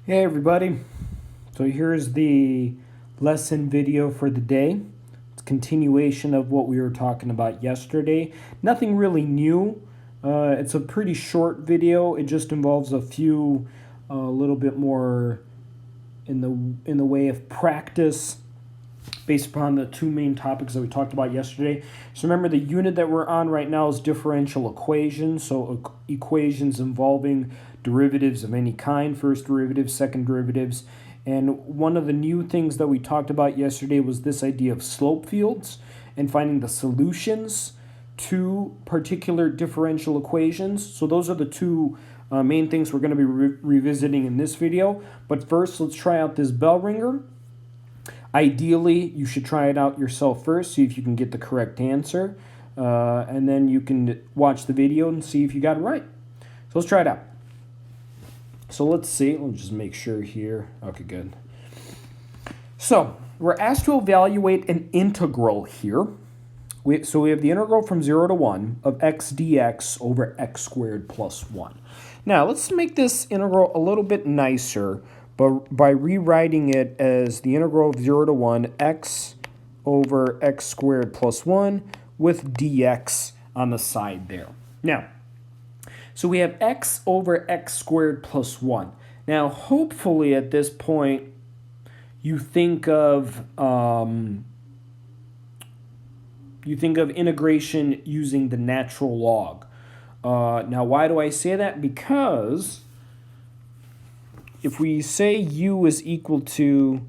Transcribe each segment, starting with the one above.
Hey everybody, so here's the lesson video for the day. It's a continuation of what we were talking about yesterday. Nothing really new. It's a pretty short video. It just involves a few, a little bit more in the way of practice based upon the two main topics that we talked about yesterday. So remember, the unit that we're on right now is differential equations. So equations involving derivatives of any kind, first derivatives, second derivatives. And one of the new things that we talked about yesterday was this idea of slope fields and finding the solutions to particular differential equations. So those are the two main things we're going to be revisiting in this video. But first, let's try out this bell ringer. Ideally, you should try it out yourself first, see if you can get the correct answer, and then you can watch the video and see if you got it right. So let's try it out. So let's see. Let's just make sure here. Okay, good. So we're asked to evaluate an integral here. So we have the integral from 0 to 1 of x dx over x squared plus 1. Now let's make this integral a little bit nicer by rewriting it as the integral of 0 to 1 x over x squared plus 1 with dx on the side there. Now, so we have x over x squared plus 1. Now, hopefully at this point, you think of integration using the natural log. Now, why do I say that? Because if we say u is equal to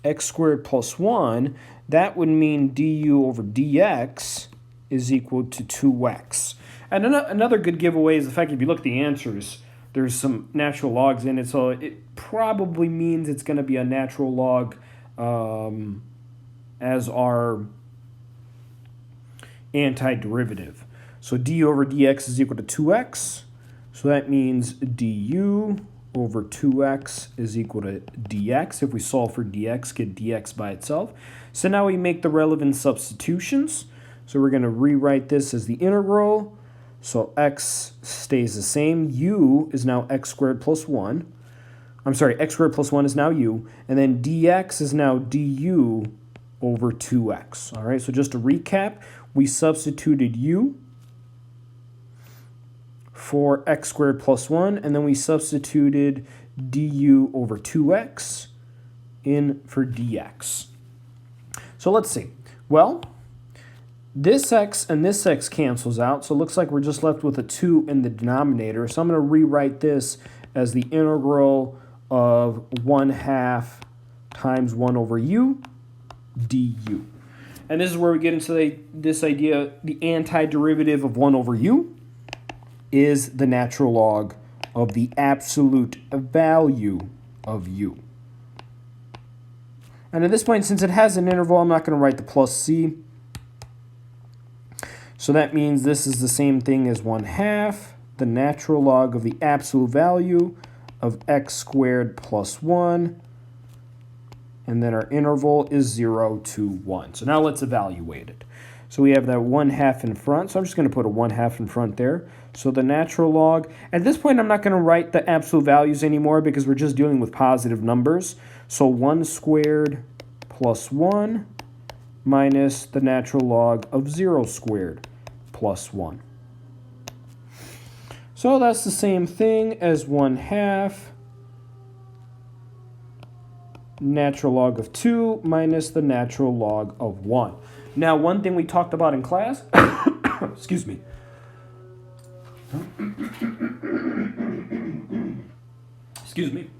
x squared plus 1, that would mean du over dx is equal to 2x. And another good giveaway is the fact if you look at the answers, there's some natural logs in it, so it probably means it's going to be a natural log as our antiderivative. So du over dx is equal to 2x. So that means du over 2x is equal to dx. If we solve for dx, get dx by itself. So now we make the relevant substitutions. So we're going to rewrite this as the integral. So x stays the same. U is now x squared plus 1. I'm sorry, x squared plus 1 is now u. And then dx is now du over 2x. All right, so just to recap, we substituted u for x squared plus 1, and then we substituted du over 2x in for dx. So let's see. Well, this x and this x cancels out, so it looks like we're just left with a 2 in the denominator. So I'm going to rewrite this as the integral of 1/2 times 1 over u du. And this is where we get into this idea, the antiderivative of 1 over u is the natural log of the absolute value of u. And at this point, since it has an interval, I'm not going to write the plus c. So that means this is the same thing as 1/2 the natural log of the absolute value of x squared plus 1. And then our interval is 0 to 1. So now let's evaluate it. So we have that 1/2 in front. So I'm just going to put a 1/2 in front there. So the natural log, at this point I'm not going to write the absolute values anymore because we're just dealing with positive numbers. So 1 squared plus 1 minus the natural log of 0 squared plus 1. So that's the same thing as 1/2 natural log of 2 minus the natural log of 1. Now, one thing we talked about in class, excuse me. Excuse me.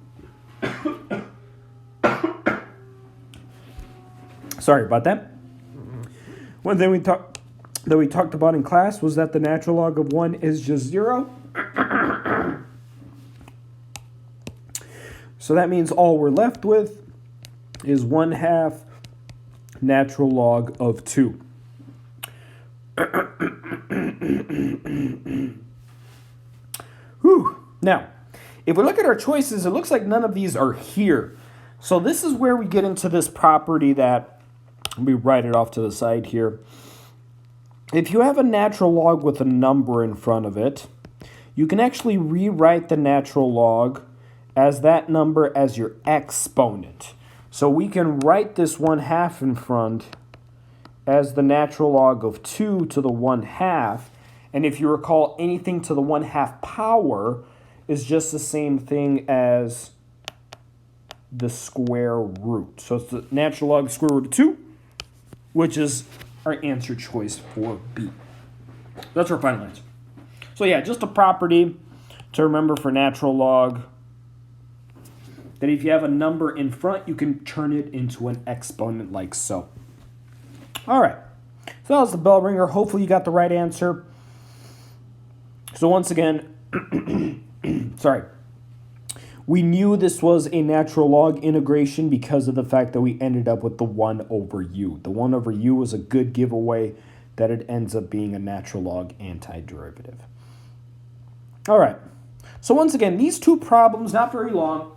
Sorry about that. One thing we talked about in class was that the natural log of 1 is just 0. So that means all we're left with is 1/2 natural log of 2. Whew. Now, if we look at our choices, it looks like none of these are here. So this is where we get into this property that we write it off to the side here. If you have a natural log with a number in front of it, you can actually rewrite the natural log as that number as your exponent. So we can write this 1/2 in front as the natural log of 2 to the 1/2. And if you recall, anything to the 1/2 power is just the same thing as the square root. So it's the natural log square root of 2, which is our answer choice for B. That's our final answer. So yeah, just a property to remember for natural log, that if you have a number in front, you can turn it into an exponent like so. All right, so that was the bell ringer. Hopefully you got the right answer. So once again, sorry, we knew this was a natural log integration because of the fact that we ended up with the 1 over u. The 1 over u was a good giveaway that it ends up being a natural log antiderivative. All right, so once again, these two problems, not very long.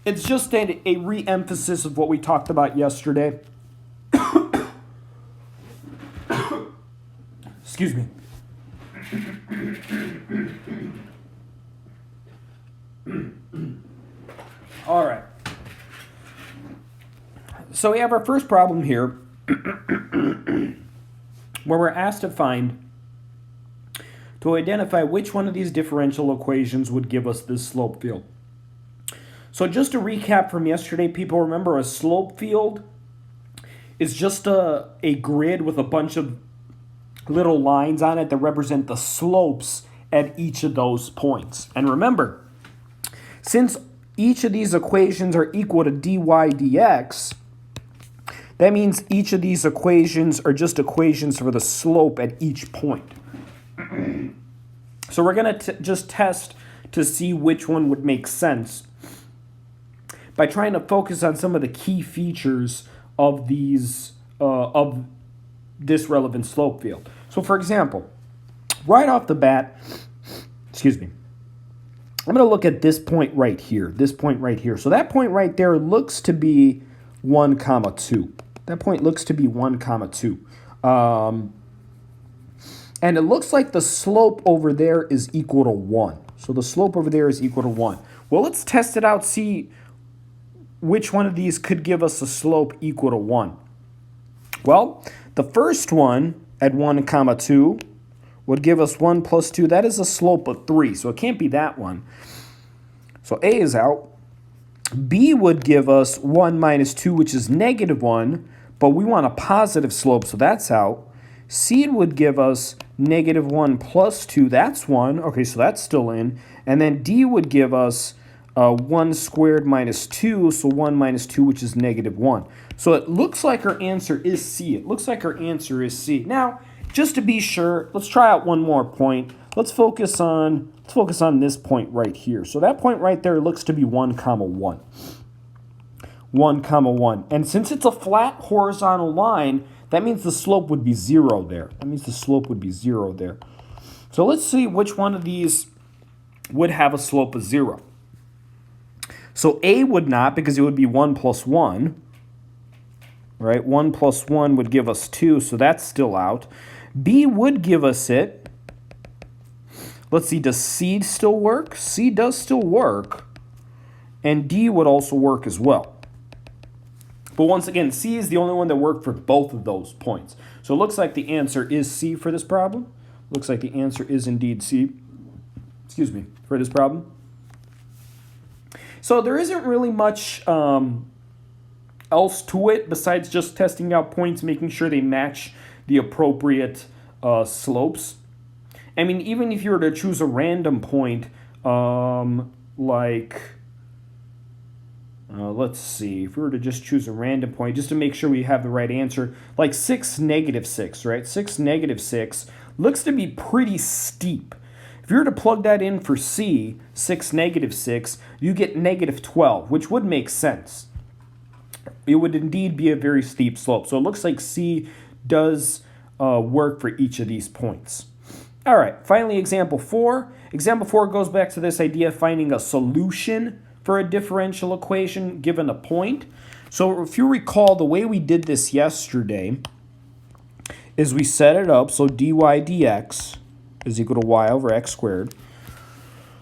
It's just a re-emphasis of what we talked about yesterday. Excuse me. All right. So we have our first problem here where we're asked to identify which one of these differential equations would give us this slope field. So just to recap from yesterday, people, remember a slope field is just a grid with a bunch of little lines on it that represent the slopes at each of those points. And remember, since each of these equations are equal to dy dx, that means each of these equations are just equations for the slope at each point. So we're going to just test to see which one would make sense by trying to focus on some of the key features of these of this relevant slope field. So for example, right off the bat, excuse me, I'm going to look at this point right here, So that point right there looks to be 1, 2. That point looks to be 1, 2. And it looks like the slope over there is equal to 1. So the slope over there is equal to 1. Well, let's test it out, see which one of these could give us a slope equal to 1. Well, the first one at 1, 2 would give us 1 plus 2. That is a slope of 3, so it can't be that one. So A is out. B would give us 1 minus 2, which is negative 1, but we want a positive slope, so that's out. C would give us negative 1 plus 2, that's 1. Okay, so that's still in. And then D would give us 1 squared minus 2, so 1 minus 2, which is negative 1. So it looks like our answer is C. Now, just to be sure, let's try out one more point. Let's focus on this point right here. So that point right there looks to be 1, 1. 1, 1. And since it's a flat horizontal line, that means the slope would be 0 there. So let's see which one of these would have a slope of 0. So A would not, because it would be 1 plus 1. Right? 1 plus 1 would give us 2, so that's still out. B would give us it. Let's see, does C still work? C does still work. And D would also work as well. But once again, C is the only one that worked for both of those points. So it looks like the answer is C for this problem. Looks like the answer is indeed C. For this problem. So there isn't really much else to it besides just testing out points, making sure they match the appropriate slopes. I mean, even if you were to choose a random point, let's see, if we were to just choose a random point, just to make sure we have the right answer, like 6, negative 6, right? 6, negative 6 looks to be pretty steep. If you were to plug that in for C, 6, negative 6, you get negative 12, which would make sense. It would indeed be a very steep slope. So it looks like C does work for each of these points. All right, finally, example 4. Example 4 goes back to this idea of finding a solution for a differential equation given a point. So if you recall, the way we did this yesterday is we set it up so dy dx is equal to y over x squared.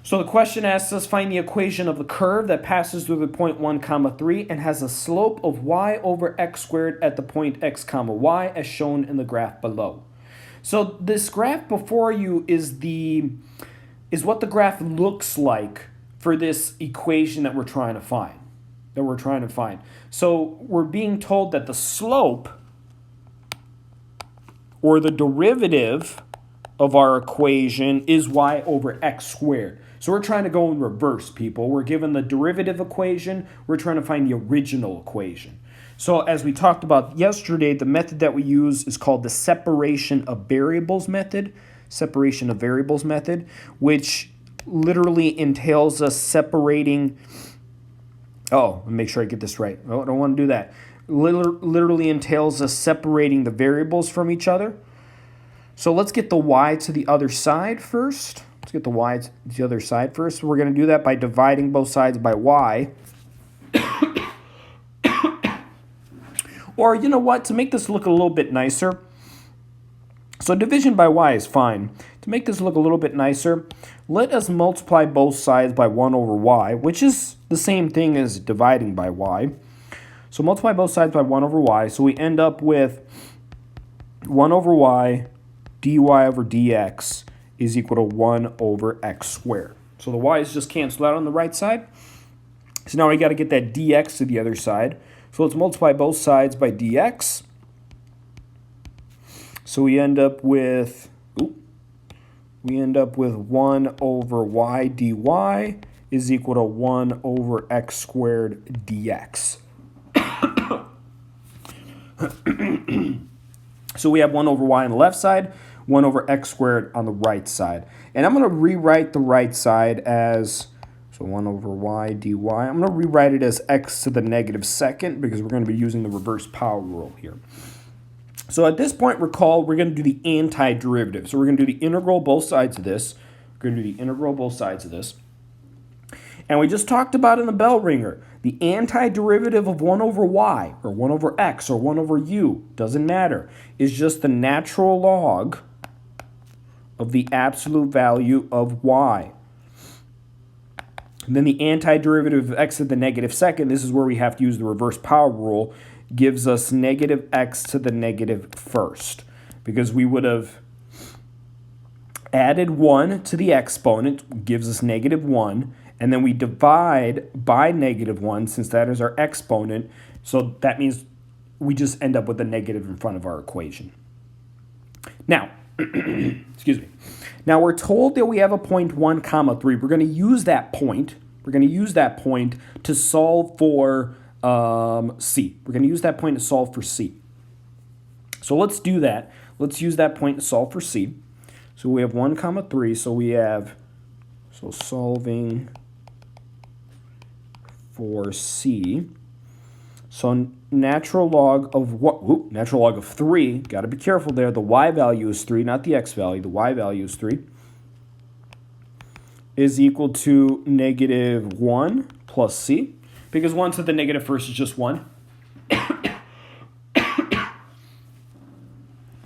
So the question asks us, find the equation of the curve that passes through the point 1 comma 3 and has a slope of y over x squared at the point x comma y as shown in the graph below. So this graph before you is what the graph looks like for this equation that we're trying to find. So we're being told that the slope or the derivative of our equation is y over x squared. So we're trying to go in reverse, people. We're given the derivative equation. We're trying to find the original equation. So as we talked about yesterday, the method that we use is called the separation of variables method, which literally entails us separating, let me make sure I get this right. I don't want to do that. Literally entails us separating the variables from each other. So let's get the y to the other side first. We're going to do that by dividing both sides by y. Or, you know what, to make this look a little bit nicer, so division by y is fine. To make this look a little bit nicer, let us multiply both sides by 1 over y, which is the same thing as dividing by y. So multiply both sides by 1 over y, so we end up with 1 over y dy over dx is equal to 1 over x squared. So the y's just cancel out on the right side. So now we got to get that dx to the other side. So let's multiply both sides by dx. So we end up with 1 over y dy is equal to 1 over x squared dx. So we have 1 over y on the left side, 1 over x squared on the right side. And I'm going to rewrite the right side as, so 1 over y dy. I'm going to rewrite it as x to the negative second because we're going to be using the reverse power rule here. So at this point, recall, we're going to do the antiderivative. So we're going to do the integral both sides of this. And we just talked about in the bell ringer, the antiderivative of 1 over y, or 1 over x, or 1 over u, doesn't matter, is just the natural log of the absolute value of y. And then the antiderivative of x to the negative second, this is where we have to use the reverse power rule, gives us negative x to the negative first. Because we would have added 1 to the exponent, gives us negative 1, and then we divide by negative 1 since that is our exponent. So that means we just end up with a negative in front of our equation. Now, excuse me. Now we're told that we have a point 1 comma 3. We're going to use that point. To solve for C. So let's do that. Let's use that point to solve for C. So we have 1 comma 3. So solving for C. So natural log of what? Natural log of 3. Got to be careful there. The y value is 3, not the x value. The y value is 3. Is equal to negative 1 plus C. Because 1 to the negative first is just 1.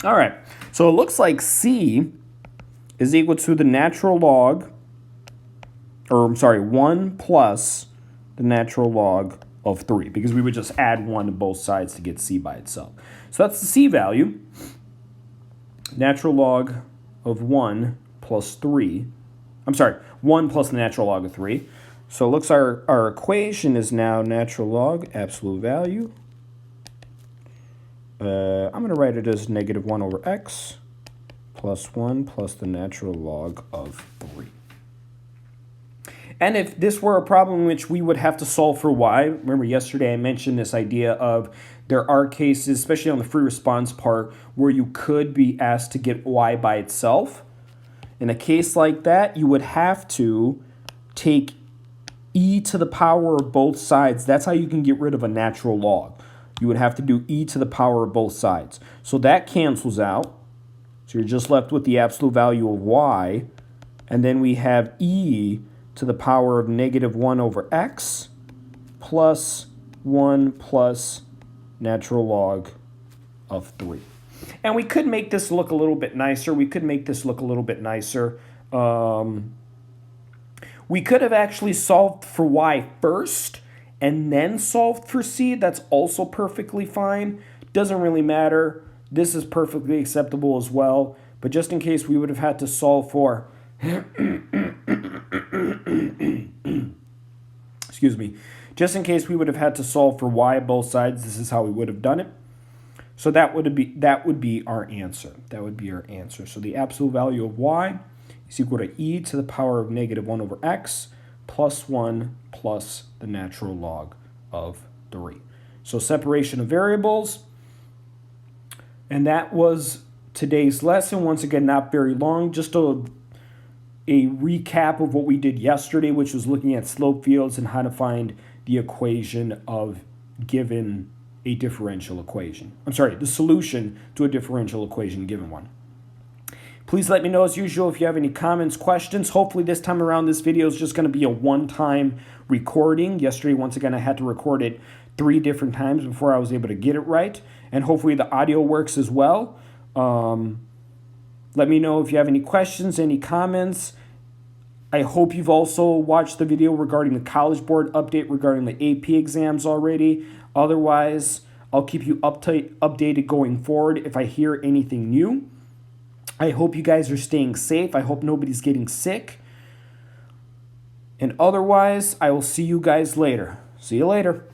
All right. So it looks like C is equal to the natural log, 1 plus the natural log of 3, because we would just add 1 to both sides to get C by itself. So that's the C value. Natural log of 1 plus 3. 1 plus the natural log of 3. So it looks our equation is now natural log, absolute value. I'm going to write it as negative 1 over x plus 1 plus the natural log of 3. And if this were a problem in which we would have to solve for y, remember yesterday I mentioned this idea of there are cases, especially on the free response part, where you could be asked to get y by itself. In a case like that, you would have to take e to the power of both sides. That's how you can get rid of a natural log. You would have to do e to the power of both sides. So that cancels out. So you're just left with the absolute value of y. And then we have e to the power of negative 1 over x plus 1 plus natural log of 3. And we could make this look a little bit nicer. We could have actually solved for y first and then solved for c. That's also perfectly fine. Doesn't really matter. This is perfectly acceptable as well. But just in case we would have had to solve for excuse me, just in case we would have had to solve for y both sides, this is how we would have done it. So that would be our answer. That would be our answer. So the absolute value of y is equal to e to the power of negative 1 over x plus 1 plus the natural log of 3. So separation of variables. And that was today's lesson. Once again, not very long. Just a recap of what we did yesterday, which was looking at slope fields and how to find the equation of given a differential equation. I'm sorry, the solution to a differential equation given one. Please let me know as usual if you have any comments, questions. Hopefully this time around this video is just going to be a one-time recording. Yesterday, once again, I had to record it 3 different times before I was able to get it right. And hopefully the audio works as well. Let me know if you have any questions, any comments. I hope you've also watched the video regarding the College Board update regarding the AP exams already. Otherwise, I'll keep you updated going forward if I hear anything new. I hope you guys are staying safe. I hope nobody's getting sick. And otherwise, I will see you guys later. See you later.